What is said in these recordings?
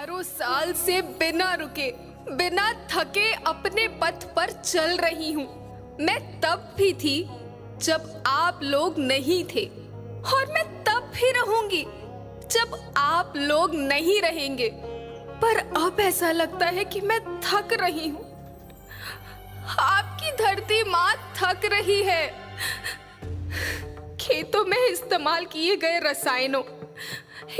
हजारों साल से बिना रुके, बिना थके अपने पथ पर चल रही हूँ। मैं तब भी थी जब आप लोग नहीं थे, और मैं तब भी रहूंगी जब आप लोग नहीं रहेंगे। पर अब ऐसा लगता है कि मैं थक रही हूँ। आपकी धरती माँ थक रही है। खेतों में इस्तेमाल किए गए रसायनों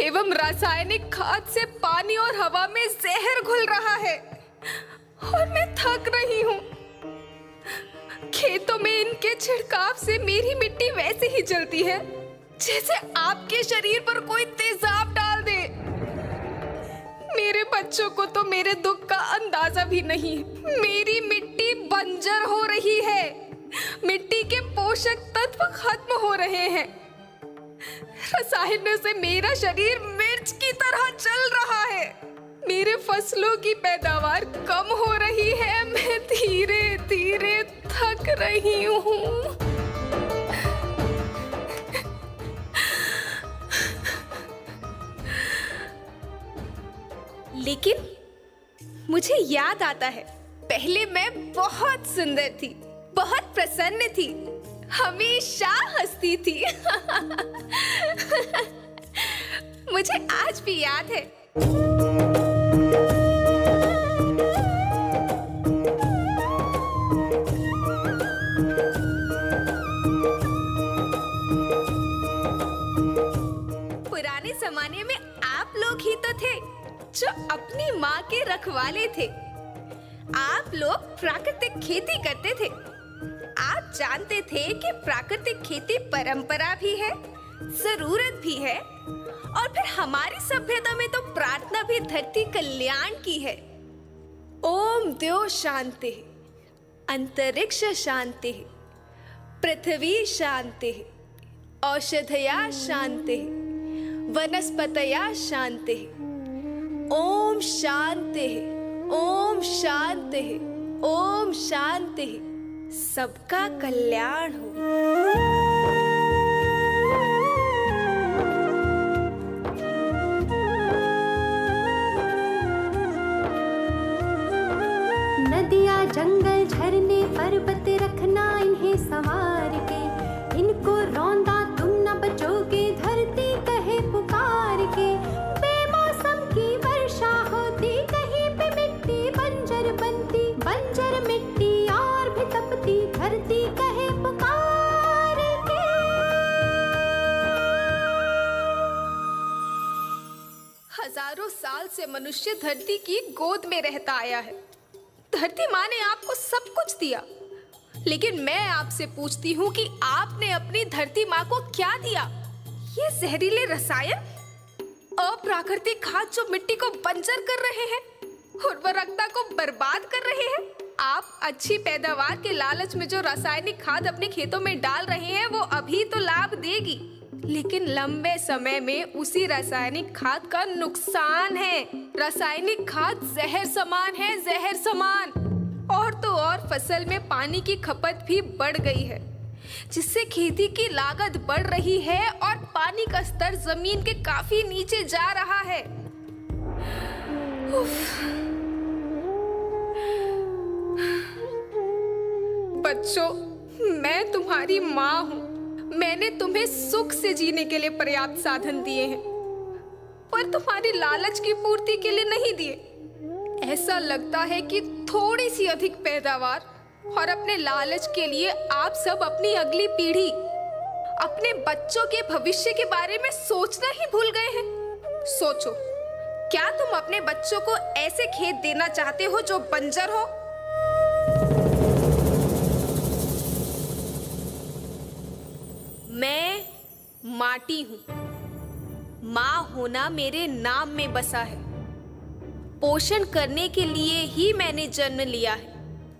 एवं रासायनिक खाद से पानी और हवा में जहर घुल रहा है, और मैं थक रही हूँ। खेतों में इनके छिड़काव से मेरी मिट्टी वैसे ही जलती है जैसे आपके शरीर पर कोई तेजाब डाल दे। मेरे बच्चों को तो मेरे दुख का अंदाजा भी नहीं। मेरी मिट्टी बंजर हो रही है। मिट्टी के पोषक तत्व खत्म हो रहे हैं। रसायनों से मेरा शरीर मिर्च की तरह जल रहा है। मेरे फसलों की पैदावार कम हो रही है। मैं धीरे धीरे थक रही हूँ। लेकिन मुझे याद आता है, पहले मैं बहुत सुंदर थी, बहुत प्रसन्न थी, हमेशा हंसती थी। मुझे आज भी याद है। पुराने जमाने में आप लोग ही तो थे जो अपनी माँ के रखवाले थे। आप लोग प्राकृतिक खेती करते थे। आप जानते थे कि प्राकृतिक खेती परंपरा भी है, जरूरत भी है, और फिर हमारी सभ्यता में तो प्रार्थना भी धरती कल्याण की है। ओम द्यो शांति, अंतरिक्ष शांति, पृथ्वी शांति, औषधया शांति, वनस्पतया शांति। ओम शांति, ओम शांति, ओम शांति। सबका कल्याण हो। नदियाँ जंगल झरने पर्वत रखना इन्हें संवार के, इनको रौंदा तुम न बचोगे धरती कहे पुकार के। बेमौसम की वर्षा होती कहीं पे मिट्टी बंजर बनती, बंजर मिट्टी और भी तपती धरती कहे पुकार के। हजारों साल से मनुष्य धरती की गोद में रहता आया है। धरती माँ ने आपको सब कुछ दिया, लेकिन मैं आपसे पूछती हूँ कि आपने अपनी धरती माँ को क्या दिया? ये जहरीले रसायन, अप्राकृतिक खाद जो मिट्टी को बंजर कर रहे हैं, उर्वरकता को बर्बाद कर रहे हैं। आप अच्छी पैदावार के लालच में जो रासायनिक खाद अपने खेतों में डाल रहे हैं वो अभी तो लाभ देगी, लेकिन लंबे समय में उसी रासायनिक खाद का नुकसान है। रासायनिक खाद जहर समान है, जहर समान। और तो और फसल में पानी की खपत भी बढ़ गई है, जिससे खेती की लागत बढ़ रही है और पानी का स्तर जमीन के काफी नीचे जा रहा है। बच्चों, मैं तुम्हारी माँ हूँ। मैंने तुम्हें सुख से जीने के लिए पर्याप्त साधन दिए हैं, पर तुम्हारी लालच की पूर्ति के लिए नहीं दिए। ऐसा लगता है कि थोड़ी सी अधिक पैदावार और अपने लालच के लिए आप सब अपनी अगली पीढ़ी, अपने बच्चों के भविष्य के बारे में सोचना ही भूल गए हैं। सोचो, क्या तुम अपने बच्चों को ऐसे खेत देना चाहते हो जो बंजर हो? मैं माटी हूँ। माँ होना मेरे नाम में बसा है। पोषण करने के लिए ही मैंने जन्म लिया है।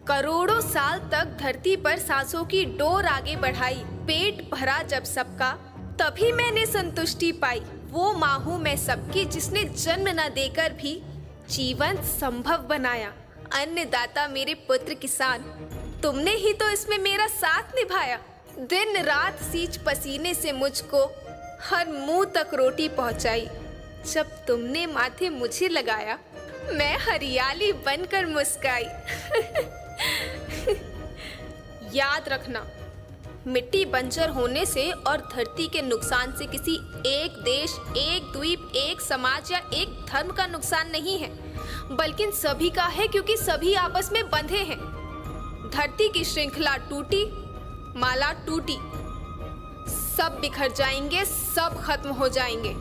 करोड़ों साल तक धरती पर सांसों की डोर आगे बढ़ाई। पेट भरा जब सबका, तभी मैंने संतुष्टि पाई। वो माँ हूँ मैं सबकी, जिसने जन्म न देकर भी जीवन संभव बनाया। अन्नदाता मेरे पुत्र किसान, तुमने ही तो इसमें मेरा साथ निभाया। दिन रात सींच पसीने से मुझको हर मुंह तक रोटी पहुंचाई। जब तुमने माथे मुझे लगाया, मैं हरियाली बनकर मुस्काई। याद रखना, मिट्टी बंजर होने से और धरती के नुकसान से किसी एक देश, एक द्वीप, एक समाज या एक धर्म का नुकसान नहीं है, बल्कि सभी का है, क्योंकि सभी आपस में बंधे हैं। धरती की श्रृंखला टूटी, माला टूटी, सब बिखर जाएंगे, सब खत्म हो जाएंगे।